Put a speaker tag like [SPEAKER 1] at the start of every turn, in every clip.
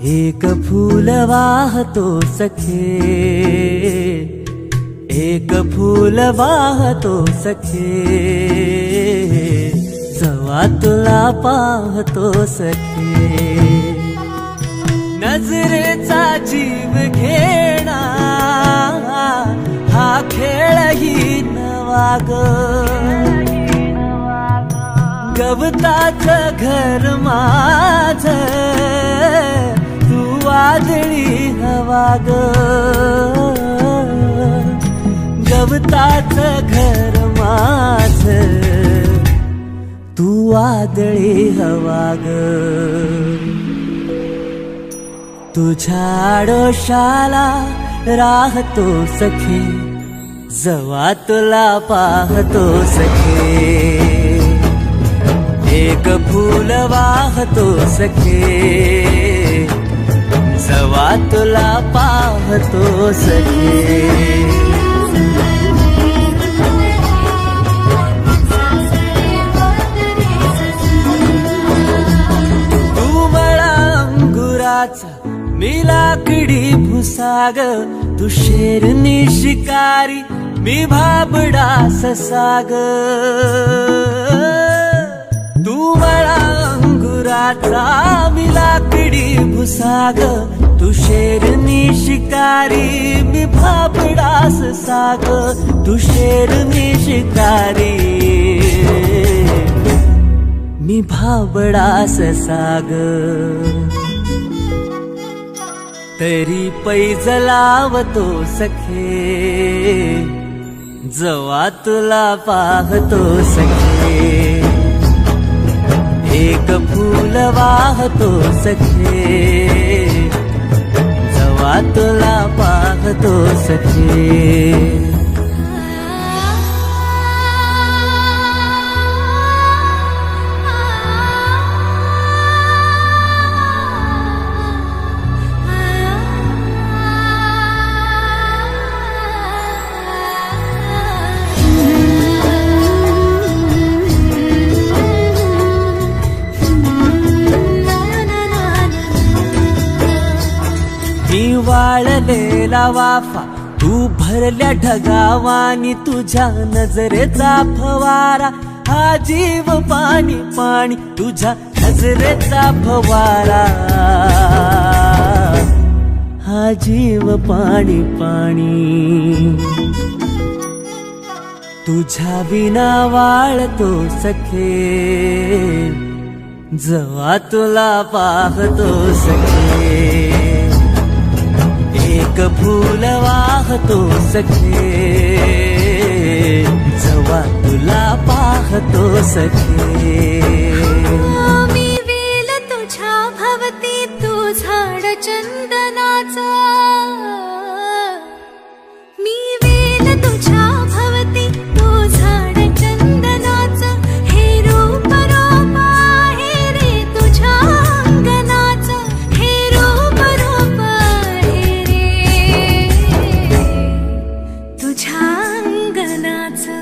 [SPEAKER 1] एक फूल वाहतो सखे, एक फूल वाहतो सखे, जवा तुला पाहतो सखे. नजरेचा जीव घेणा हा खेळही नवा ग. गवताचं घर माझं तू वादळी हवा ग. गवताचं घर माझं तू वादळी हवा ग. तुझ्या आडोशाला राहतो सखे, जवा तुला पाहतो सखे. एक फूल वाहतो सखे, जवा तुला पाहतो सखे. तू मला अंगुराचा मी लाकडी भुसाग, तू शेरनी शिकारी मी भाबडा ससाग. तू मला अंगुराचा मी लाकडी भुसाग, तू शेरनी शिकारी मी भाबडा ससाग. तू शेरनी शिकारी मी भाबडा ससाग. तरी पैज लावतो सखे, जवा तुला पाहतो सखे. एक फूल वाहतो सखे, जवा तुला पाहतो सखे. मी वाळलेला वाफा तू भरल्या ढगावानी, तुझ्या नजरेचा फवारा हा जीव पाणी पाणी. तुझ्या नजरेचा फवारा हा जीव पाणी पाणी. तुझ्या विना वाळतो सखे, जवा तुला पाहतो सखे. एक फूल वाहतो सखे, जवा तुला पाहतो सखे.
[SPEAKER 2] मी वेल तुझ्या भवती, तू झाड चंदनाचा. मी वेल तुझ्या भवती, तू झाड चंदनाचा. हे रूप रूप आहे रे तुझ्या अंगणाचा. हे रूप रूप आहे रे तुझ्या अंगणाचा.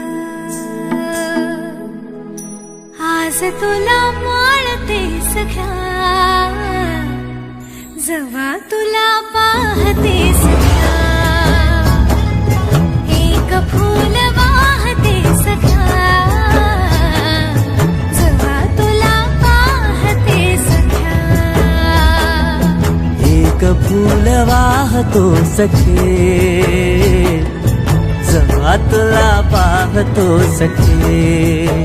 [SPEAKER 2] आज तुला माळते सख्या, जवा तुला पाहते सख्या. एक फूल
[SPEAKER 1] एक फूल वाहतो सखे, जेव्हा तुला पाहतो सखे.